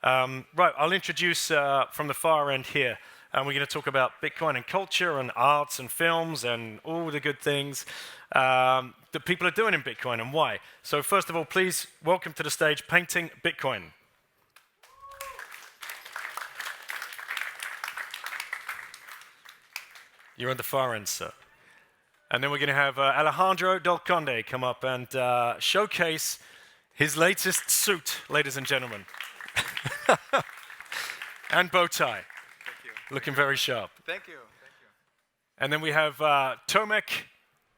Right, I'll introduce from the far end here. And we're going to talk about Bitcoin and culture and arts and films and all the good things that people are doing in Bitcoin and why. So first of all, please welcome to the stage Painting Bitcoin. You're on the far end, sir. And then we're going to have Alejandro del Conde come up and showcase his latest suit, ladies and gentlemen. And bow tie. Thank you. Looking very sharp. Thank you. Thank you. And then we have Tomek.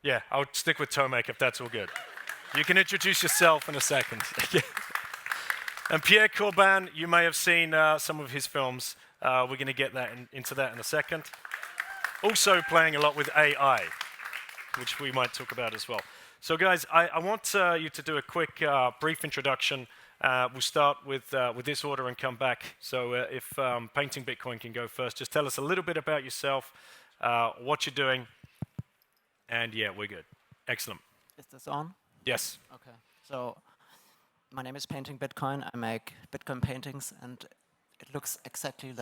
Yeah, I'll stick with Tomek if that's all good. You can introduce yourself in a second. And Pierre Corbin, you may have seen some of his films. We're going to get into that in a second. Also playing a lot with AI, which we might talk about as well. So guys, I want you to do a quick, brief introduction. We'll start with this order and come back. So if Painting Bitcoin can go first, just tell us a little bit about yourself, what you're doing, and yeah, we're good. Excellent. Is this on? Yes. Okay. So my name is Painting Bitcoin. I make Bitcoin paintings, and it looks exactly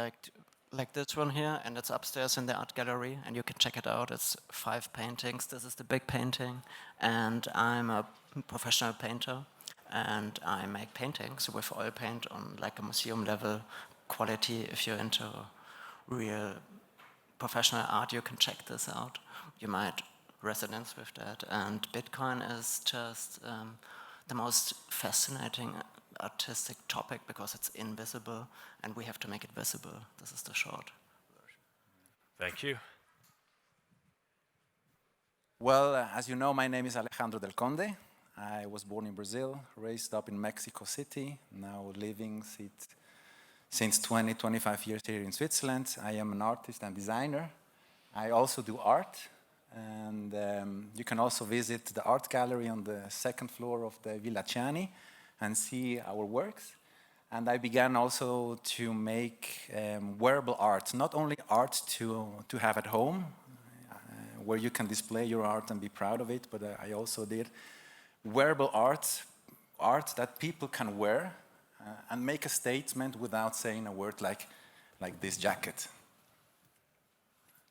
like this one here, and it's upstairs in the art gallery, and you can check it out. It's 5 paintings. This is the big painting, and I'm a professional painter, and I make paintings with oil paint on like a museum level quality. If you're into real professional art, you can check this out. You might resonance with that, and Bitcoin is just the most fascinating artistic topic because it's invisible and we have to make it visible. This is the short version. Thank you. Well, as you know, my name is Alejandro del Conde. I was born in Brazil, raised up in Mexico City, now living since 25 years here in Switzerland. I am an artist and designer. I also do art, and you can also visit the art gallery on the 2nd floor of the Villa Ciani and see our works. And I began also to make wearable art, not only art to have at home, where you can display your art and be proud of it, but I also did wearable art that people can wear and make a statement without saying a word like this jacket.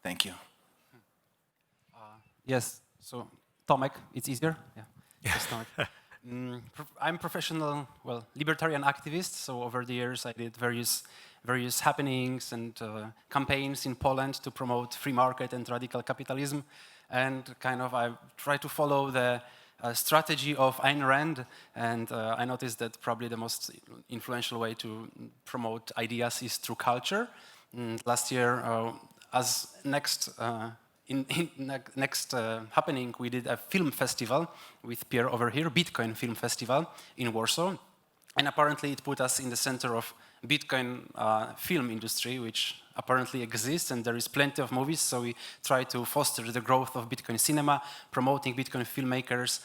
Thank you. Yes, so Tomek, it's easier. Yeah. Yes, Tomek. I'm professional, libertarian activist. So over the years, I did various happenings and campaigns in Poland to promote free market and radical capitalism. And I try to follow the strategy of Ayn Rand. And I noticed that probably the most influential way to promote ideas is through culture. Last year, as next happening, we did a film festival with Pierre over here, Bitcoin Film Festival in Warsaw. And apparently it put us in the center of Bitcoin film industry, which apparently exists, and there is plenty of movies, so we try to foster the growth of Bitcoin cinema, promoting Bitcoin filmmakers,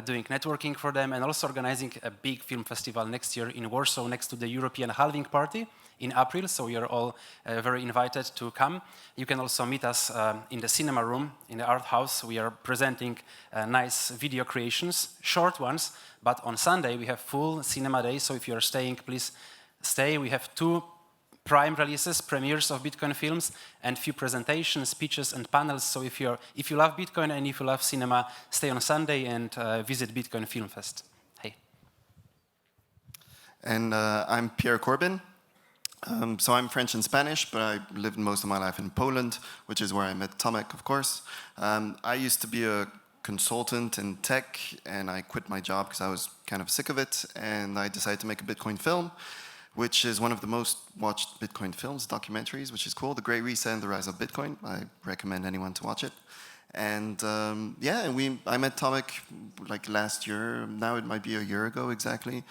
doing networking for them, and also organizing a big film festival next year in Warsaw next to the European Halving Party in April, so you are all very invited to come. You can also meet us in the cinema room, in the art house. We are presenting nice video creations, short ones, but on Sunday we have full cinema day, so if you are staying, please stay. We have 2 prime releases, premieres of Bitcoin films, and few presentations, speeches, and panels. So if you love Bitcoin and if you love cinema, stay on Sunday and visit Bitcoin Film Fest. Hey. And I'm Pierre Corbin. So I'm French and Spanish, but I lived most of my life in Poland, which is where I met Tomek, of course. I used to be a consultant in tech, and I quit my job because I was kind of sick of it, and I decided to make a Bitcoin film, which is one of the most watched Bitcoin films, documentaries, which is cool, The Great Reset and the Rise of Bitcoin. I recommend anyone to watch it. And I met Tomek like last year. Now it might be a year ago exactly.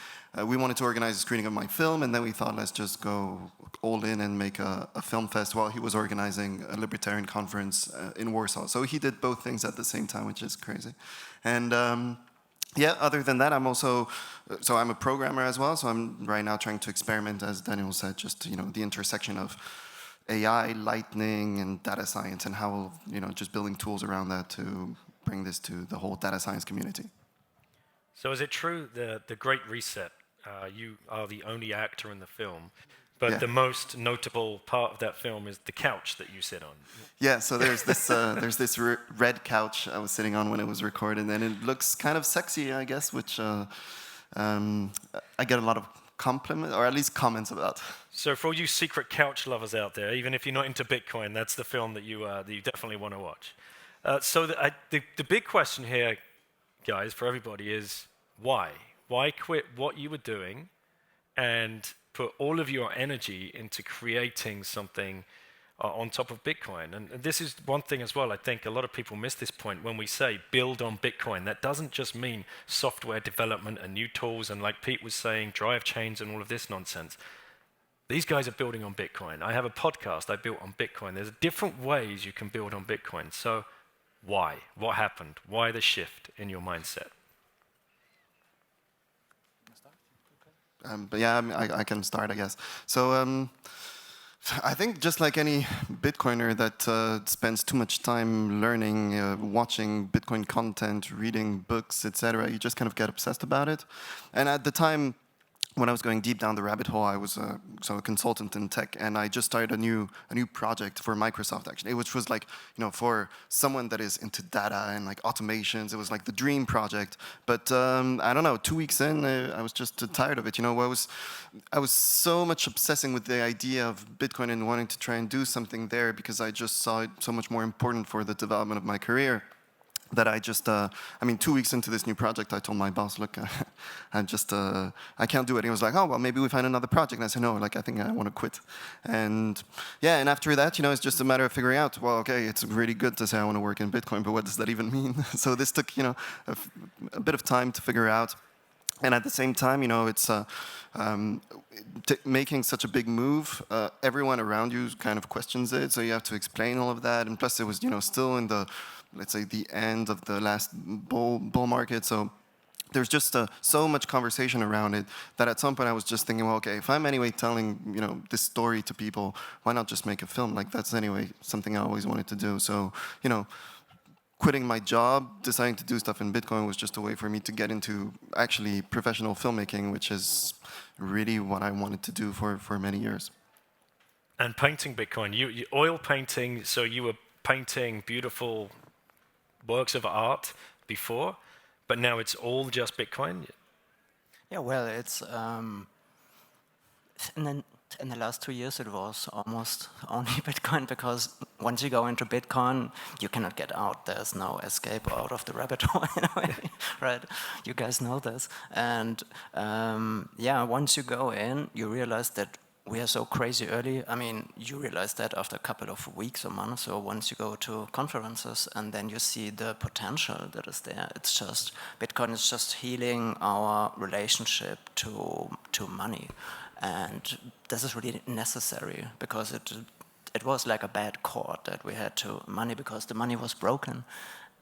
We wanted to organize a screening of my film, and then we thought, let's just go all in and make a film fest while he was organizing a libertarian conference in Warsaw. So he did both things at the same time, which is crazy. And other than that, I'm a programmer as well. So I'm right now trying to experiment, as Daniel said, just the intersection of AI, lightning, and data science, and how just building tools around that to bring this to the whole data science community. So is it true the Great Reset you are the only actor in the film, but Yeah. the most notable part of that film is the couch that you sit on. Yeah, so there's this red couch I was sitting on when it was recorded, and it looks kind of sexy, I guess, which I get a lot of compliments, or at least comments about. So for all you secret couch lovers out there, even if you're not into Bitcoin, that's the film that you definitely want to watch. So the big question here, guys, for everybody is why? Why quit what you were doing and put all of your energy into creating something on top of Bitcoin? And this is one thing as well, I think a lot of people miss this point when we say build on Bitcoin. That doesn't just mean software development and new tools and, like Pete was saying, drive chains and all of this nonsense. These guys are building on Bitcoin. I have a podcast I built on Bitcoin. There's different ways you can build on Bitcoin. So why? What happened? Why the shift in your mindset? But yeah, I can start, I guess. So I think just like any Bitcoiner that spends too much time learning, watching Bitcoin content, reading books, etc., you just kind of get obsessed about it. And at the time, when I was going deep down the rabbit hole, I was a consultant in tech, and I just started a new project for Microsoft, actually, which was like, for someone that is into data and like automations. It was like the dream project. But I don't know, 2 weeks in, I was just tired of it. I was so much obsessing with the idea of Bitcoin and wanting to try and do something there because I just saw it so much more important for the development of my career. That I just, 2 weeks into this new project, I told my boss, look, I can't do it. He was like, oh, well, maybe we find another project. And I said, no, I think I want to quit. And yeah, and after that, it's just a matter of figuring out, well, okay, it's really good to say I want to work in Bitcoin, but what does that even mean? So this took, a bit of time to figure out. And at the same time, it's making such a big move. Everyone around you kind of questions it, so you have to explain all of that. And plus, it was, still in the, let's say, the end of the last bull market. So there's just so much conversation around it that at some point I was just thinking, well, okay, if I'm anyway telling, this story to people, why not just make a film? Like that's anyway something I always wanted to do. So, quitting my job, deciding to do stuff in Bitcoin was just a way for me to get into actually professional filmmaking, which is really what I wanted to do for many years. And painting Bitcoin, you oil painting, so you were painting beautiful works of art before, but now it's all just Bitcoin? Yeah, well, it's in the last 2 years it was almost only Bitcoin, because once you go into Bitcoin, you cannot get out. There's no escape out of the rabbit hole in a way, right? You guys know this. And once you go in, you realize that we are so crazy early. You realize that after a couple of weeks or months, or once you go to conferences and then you see the potential that is there. It's just, Bitcoin is just healing our relationship to money. And this is really necessary, because it was like a bad cord that we had to money, because the money was broken.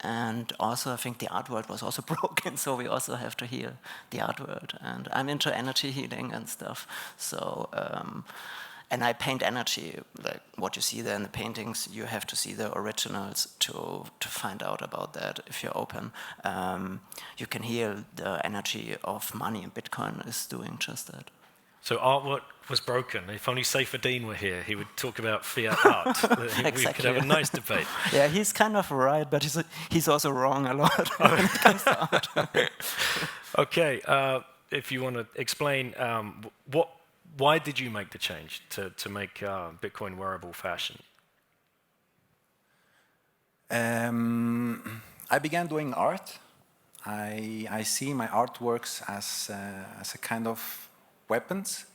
And also, I think the art world was also broken, so we also have to heal the art world. And I'm into energy healing and stuff. So, and I paint energy, like what you see there in the paintings. You have to see the originals to find out about that. If you're open, you can heal the energy of money, and Bitcoin is doing just that. So artwork was broken. If only Saifedean were here, he would talk about fiat art. Exactly. We could have a nice debate. Yeah, he's kind of right, but he's also wrong a lot when it comes to art. Okay, if you want to explain, why did you make the change to make Bitcoin wearable fashion? I began doing art. I see my artworks as a kind of weapons,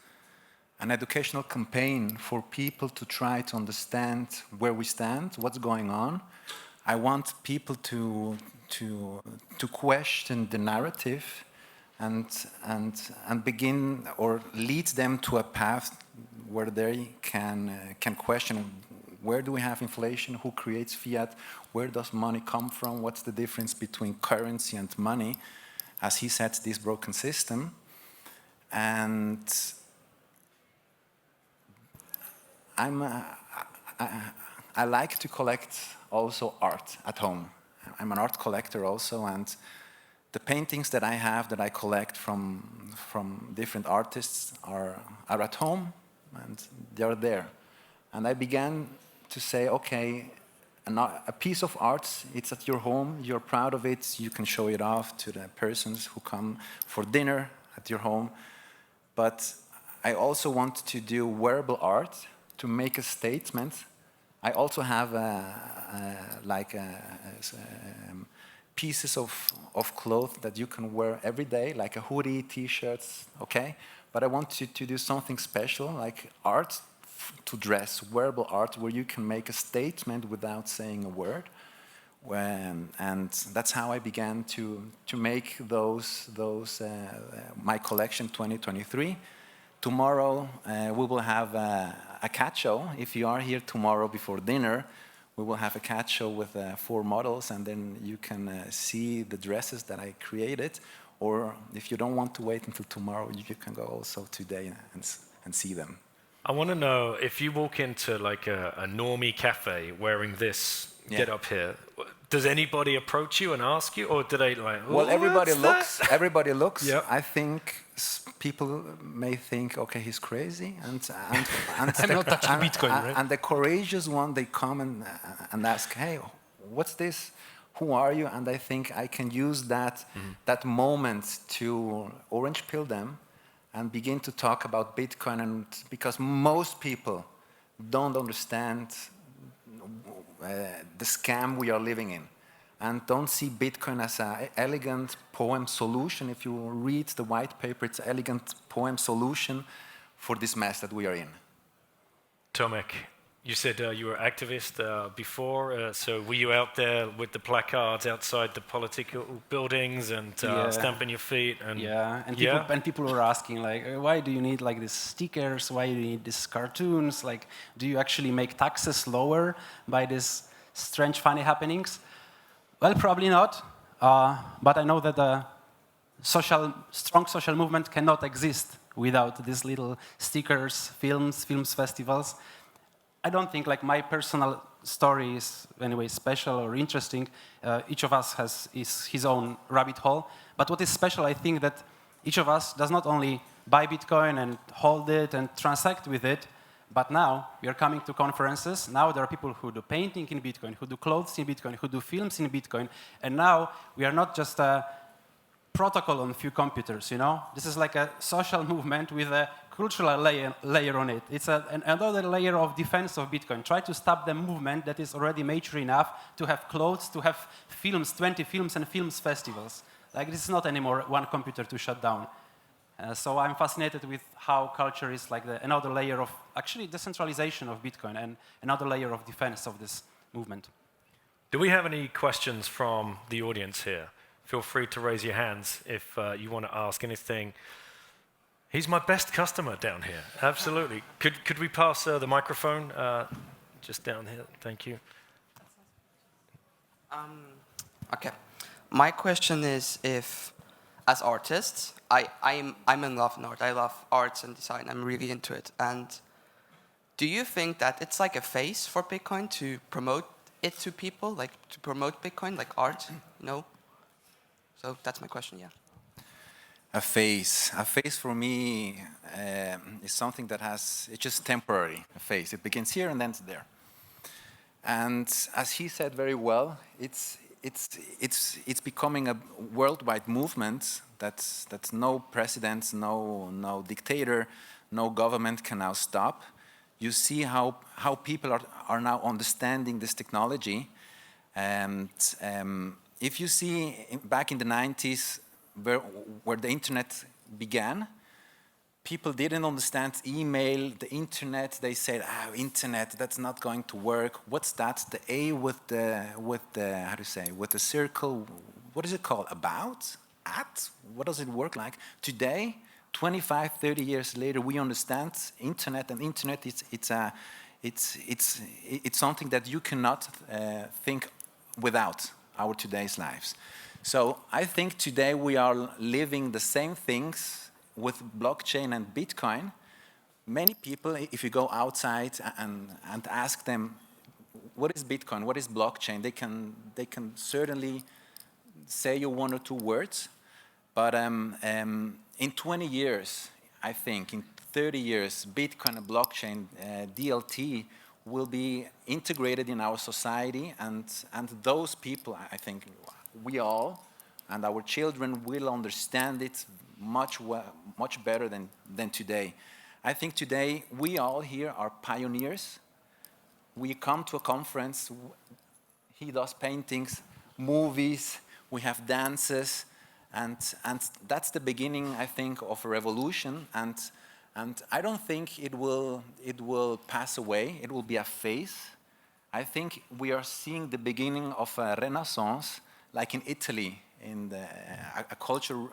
an educational campaign for people to try to understand where we stand, what's going on. I want people to question the narrative and begin, or lead them to a path where they can question, where do we have inflation, who creates fiat, where does money come from, what's the difference between currency and money, as he said, this broken system. And I like to collect also art at home. I'm an art collector also, and the paintings that I have, that I collect from from different artists are at home, and they are there. And I began to say, okay, a piece of art, it's at your home, you're proud of it, you can show it off to the persons who come for dinner at your home. But I also want to do wearable art to make a statement. I also have pieces of clothes that you can wear every day, like a hoodie, t-shirts, okay? But I want to do something special, like art to dress, wearable art, where you can make a statement without saying a word. And that's how I began to make my collection 2023. Tomorrow we will have a cat show. If you are here tomorrow before dinner, we will have a cat show with 4 models, and then you can see the dresses that I created. Or if you don't want to wait until tomorrow, you can go also today and see them. I want to know, if you walk into like a normie cafe wearing this get up here, does anybody approach you and ask you, or do they like? Oh, well, everybody looks. Everybody looks. Yep. I think people may think, okay, he's crazy, and I'm not touching Bitcoin, right? And the courageous one, they come and ask, hey, what's this? Who are you? And I think I can use that moment to orange pill them and begin to talk about Bitcoin, and because most people don't understand the scam we are living in, and don't see Bitcoin as an elegant poem solution. If you read the white paper, it's an elegant poem solution for this mess that we are in. Tomek, you said you were activist before, so were you out there with the placards outside the political buildings and stamping your feet? And and people were asking, like, why do you need like these stickers? Why do you need these cartoons? Like, do you actually make taxes lower by these strange, funny happenings? Well, probably not, but I know that a strong social movement cannot exist without these little stickers, films festivals. I don't think like my personal story is anyway special or interesting. Each of us has his own rabbit hole. But what is special, I think, that each of us does not only buy Bitcoin and hold it and transact with it, but now we are coming to conferences. Now there are people who do painting in Bitcoin, who do clothes in Bitcoin, who do films in Bitcoin. And now we are not just a protocol on a few computers, you know? This is like a social movement with a cultural layer on it. It's another layer of defense of Bitcoin. Try to stop the movement that is already mature enough to have clothes, to have films, 20 films and films festivals. Like, this is not anymore one computer to shut down. So I'm fascinated with how culture is like another layer of actually decentralization of Bitcoin and another layer of defense of this movement. Do we have any questions from the audience here? Feel free to raise your hands if you want to ask anything. He's my best customer down here, absolutely. Could we pass the microphone just down here? Thank you. Okay. My question is, if, as artists, I'm in love with art. I love arts and design. I'm really into it. And do you think that it's like a phase for Bitcoin to promote it to people, like to promote Bitcoin, like art, you know? So that's my question, yeah. A phase for me is something that it's just temporary, a phase. It begins here and ends there. And as he said very well, it's becoming a worldwide movement that's no precedents, no dictator, no government can now stop. You see how people are now understanding this technology. And if you see back in the 90s, where the internet began, people didn't understand email, the internet. They said, internet, that's not going to work. What's that? The A with the how do you say, with the circle, what is it called? About? At? What does it work like? Today, 25, 30 years later, we understand internet, and internet it's something that you cannot think without our today's lives. So I think today we are living the same things with blockchain and Bitcoin. Many people, if you go outside and ask them, what is Bitcoin, what is blockchain, they can certainly say you one or two words. But in 20 years, I think, in 30 years, Bitcoin and blockchain, DLT, will be integrated in our society, and those people, I think, we all, and our children will understand it much better than today. I think today, we all here are pioneers. We come to a conference, he does paintings, movies, we have dances, and that's the beginning, I think, of a revolution. And I don't think it will pass away. It will be a phase. I think we are seeing the beginning of a renaissance, like in Italy, in a cultural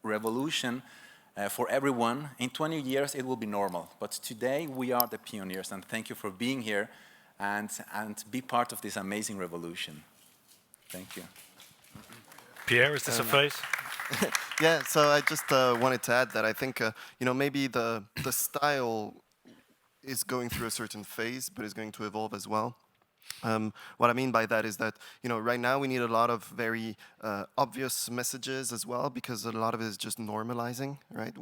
revolution for everyone. In 20 years, it will be normal. But today, we are the pioneers. And thank you for being here and be part of this amazing revolution. Thank you. Pierre, is this a phase? Yeah, so I just wanted to add that I think, maybe the style is going through a certain phase, but is going to evolve as well. What I mean by that is that, right now we need a lot of very obvious messages as well, because a lot of it is just normalizing, right?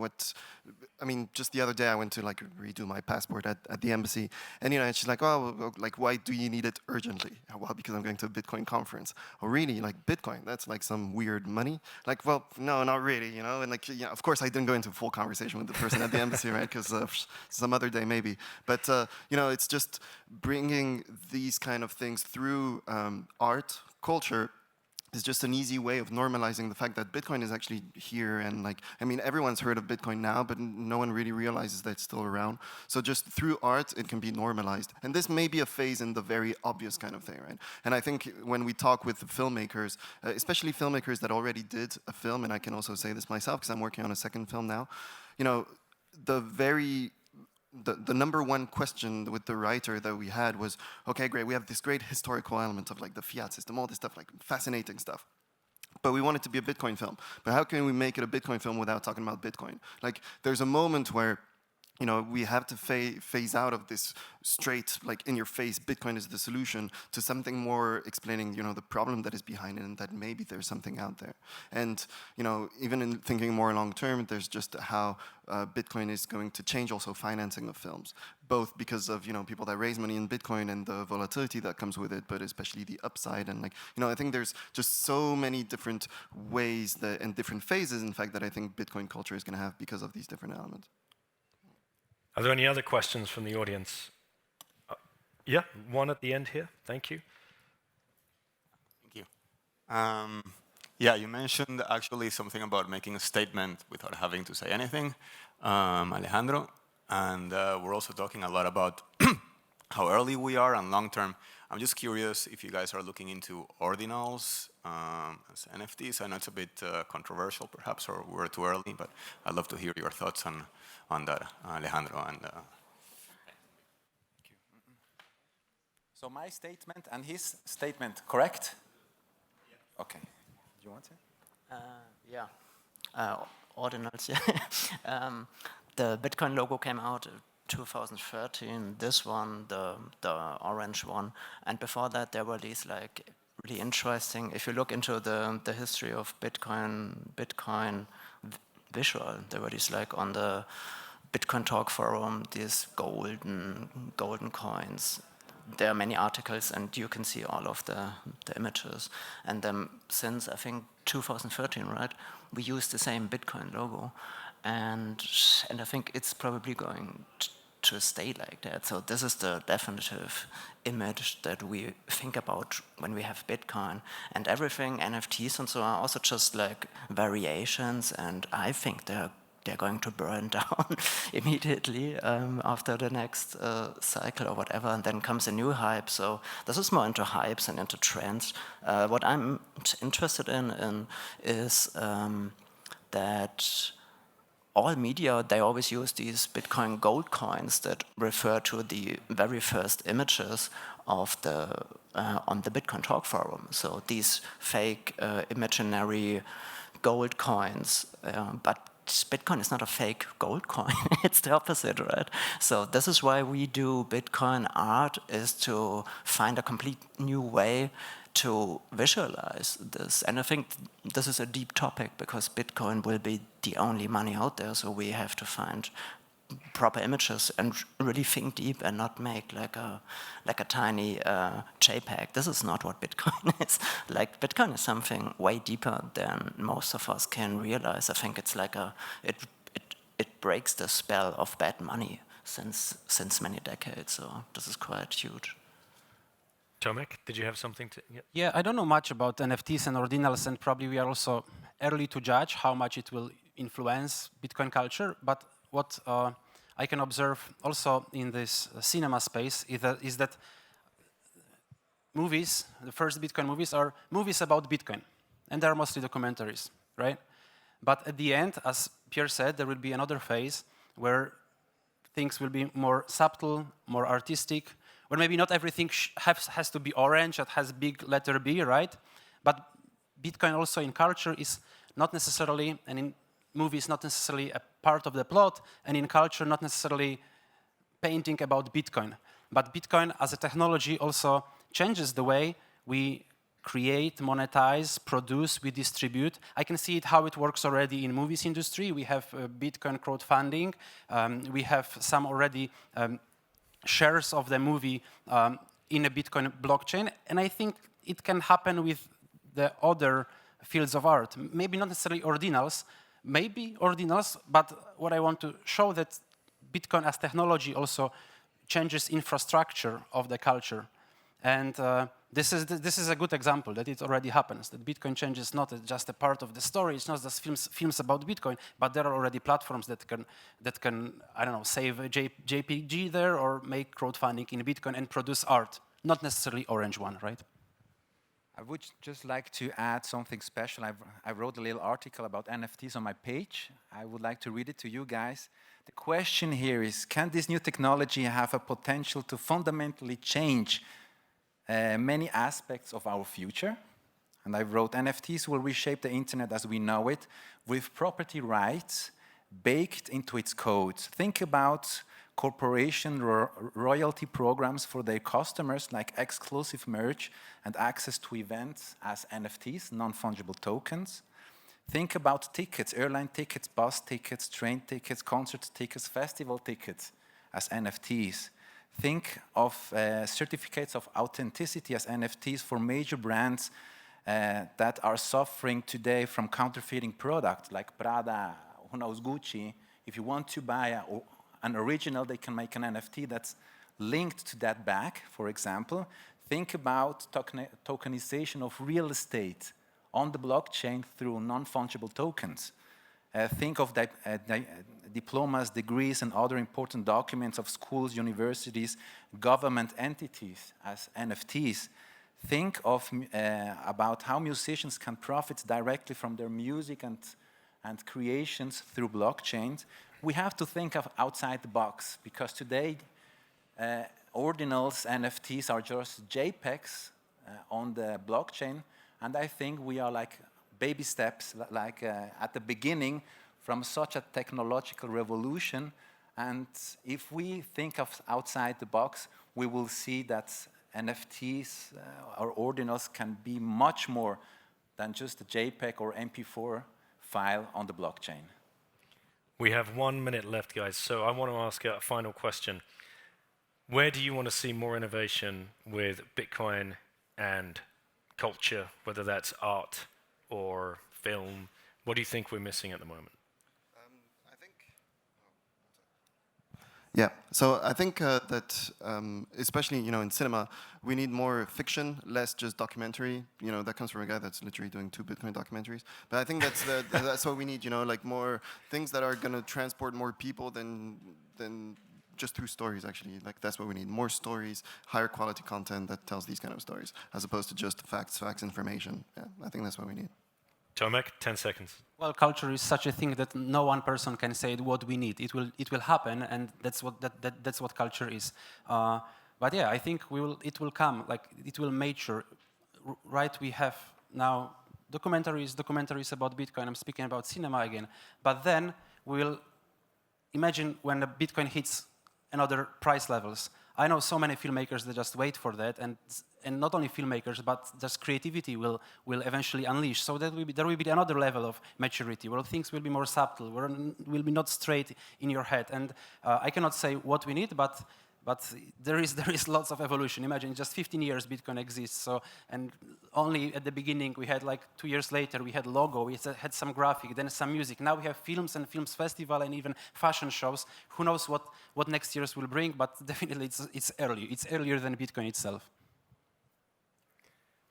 Just the other day I went to redo my passport at the embassy, and and she's like, oh, why do you need it urgently? Well, because I'm going to a Bitcoin conference. Oh, really? Bitcoin? That's some weird money? Well, no, not really, And of course I didn't go into full conversation with the person at the embassy, right? Because some other day maybe. But it's just bringing these kind of things through art, culture, is just an easy way of normalizing the fact that Bitcoin is actually here, and everyone's heard of Bitcoin now, but no one really realizes that it's still around. So just through art, it can be normalized. And this may be a phase in the very obvious kind of thing, right? And I think when we talk with the filmmakers, especially filmmakers that already did a film, and I can also say this myself because I'm working on a second film now, the number one question with the writer that we had was, okay, great, we have this great historical element of the fiat system, all this stuff, fascinating stuff. But we want it to be a Bitcoin film. But how can we make it a Bitcoin film without talking about Bitcoin? There's a moment where we have to phase out of this straight, in your face, Bitcoin is the solution, to something more explaining, the problem that is behind it, and that maybe there's something out there. And, even in thinking more long term, there's just how Bitcoin is going to change also financing of films, both because of, people that raise money in Bitcoin and the volatility that comes with it, but especially the upside. And I think there's just so many different ways and different phases, in fact, that I think Bitcoin culture is going to have because of these different elements. Are there any other questions from the audience? Yeah, one at the end here. Thank you. Thank you. Yeah, you mentioned actually something about making a statement without having to say anything, Alejandro. And we're also talking a lot about how early we are and long term. I'm just curious if you guys are looking into ordinals as NFTs. I know it's a bit controversial perhaps, or we're too early, but I'd love to hear your thoughts on that, Alejandro. And So my statement and his statement, correct? Yeah. Okay. Do you want to? Yeah. Ordinals, yeah. The Bitcoin logo came out 2013, this one, the orange one. And before that, there were these really interesting, if you look into the history of Bitcoin visual, there were these on the Bitcoin Talk forum, these golden coins. There are many articles, and you can see all of the images. And then since, I think, 2013, right, we use the same Bitcoin logo. And I think it's probably going to stay like that. So this is the definitive image that we think about when we have Bitcoin. And everything, NFTs and so on, are also just variations, and I think they're going to burn down immediately after the next cycle or whatever, and then comes a new hype. So this is more into hypes and into trends. What I'm interested in is that all media, they always use these Bitcoin gold coins that refer to the very first images of on the Bitcoin Talk forum. So these fake imaginary gold coins, but Bitcoin is not a fake gold coin. It's the opposite, right? So this is why we do Bitcoin art, is to find a complete new way to visualize this. And I think this is a deep topic because Bitcoin will be the only money out there, so we have to find proper images and really think deep and not make like a tiny JPEG. This is not what Bitcoin is. Like Bitcoin is something way deeper than most of us can realize. I think it's like it breaks the spell of bad money since many decades. So this is quite huge. Tomek, did you have something to? Yeah. Yeah, I don't know much about NFTs and ordinals, and probably we are also early to judge how much it will influence Bitcoin culture. But what I can observe also in this cinema space is that movies, the first Bitcoin movies, are movies about Bitcoin, and they are mostly documentaries, right? But at the end, as Pierre said, there will be another phase where things will be more subtle, more artistic, where maybe not everything has to be orange, it has big letter B, right? But Bitcoin also in culture is not necessarily, and in movies not necessarily a part of the plot, and in culture not necessarily painting about Bitcoin. But Bitcoin as a technology also changes the way we create, monetize, produce, we distribute. I can see how it works already in movies industry. We have Bitcoin crowdfunding. We have some already shares of the movie in a Bitcoin blockchain. And I think it can happen with the other fields of art. Maybe not necessarily ordinals, but what I want to show that Bitcoin as technology also changes infrastructure of the culture. And this is a good example that it already happens, that Bitcoin changes not just a part of the story, it's not just films about Bitcoin, but there are already platforms that can I don't know, save a JPG there or make crowdfunding in Bitcoin and produce art, not necessarily orange one, right? I would just like to add something special. I wrote a little article about NFTs on my page. I would like to read it to you guys. The question here is, can this new technology have a potential to fundamentally change many aspects of our future? And I wrote, NFTs will reshape the internet as we know it with property rights baked into its code. Think about corporation royalty programs for their customers, like exclusive merch and access to events as NFTs, non-fungible tokens. Think about tickets, airline tickets, bus tickets, train tickets, concert tickets, festival tickets as NFTs. Think of certificates of authenticity as NFTs for major brands that are suffering today from counterfeiting products like Prada, who knows, Gucci. If you want to buy an original, they can make an NFT that's linked to that bag, for example. Think about tokenization of real estate on the blockchain through non-fungible tokens. Think of diplomas, degrees, and other important documents of schools, universities, government entities as NFTs. Think of about how musicians can profit directly from their music and creations through blockchains. We have to think of outside the box, because today ordinals, NFTs are just JPEGs on the blockchain, and I think we are like baby steps, like at the beginning from such a technological revolution. And if we think of outside the box, we will see that NFTs or ordinals can be much more than just a JPEG or MP4 file on the blockchain. We have 1 minute left, guys, so I want to ask a final question. Where do you want to see more innovation with Bitcoin and culture, whether that's art or film? What do you think we're missing at the moment? Yeah, so I think that especially in cinema, we need more fiction, less just documentary. That comes from a guy that's literally doing 2 Bitcoin documentaries. But I think that's what we need. Like more things that are going to transport more people than just through stories. Actually, like that's what we need: more stories, higher quality content that tells these kind of stories, as opposed to just facts, information. Yeah, I think that's what we need. Tomek, 10 seconds. Well, culture is such a thing that no one person can say what we need. It will happen, and that's what culture is. But yeah, I think it will come. Like it will mature. Right? We have now documentaries about Bitcoin. I'm speaking about cinema again. But then we'll imagine when the Bitcoin hits another price levels. I know so many filmmakers that just wait for that, and and not only filmmakers, but just creativity will eventually unleash. So there will be another level of maturity where things will be more subtle, where will be not straight in your head. And I cannot say what we need, but there is lots of evolution. Imagine just 15 years Bitcoin exists. So, and only at the beginning we had, like 2 years later, we had logo, we had some graphic, then some music. Now we have films and films festival and even fashion shows. Who knows what next year's will bring, but definitely it's early. It's earlier than Bitcoin itself.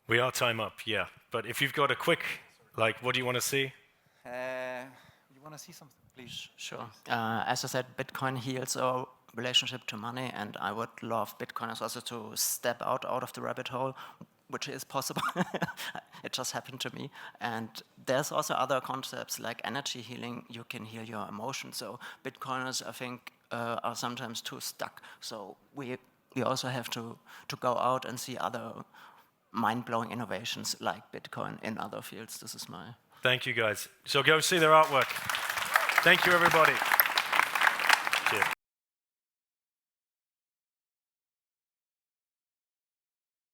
We are time up, yeah. But if you've got a quick, like, what do you want to see? You want to see something, please? Sure. As I said, Bitcoin heals our relationship to money, and I would love Bitcoiners also to step out of the rabbit hole, which is possible. It just happened to me. And there's also other concepts like energy healing. You can heal your emotions. So Bitcoiners, I think, are sometimes too stuck. So we also have to go out and see other mind-blowing innovations like Bitcoin in other fields. This is my... Thank you, guys. So go see their artwork. Thank you, everybody.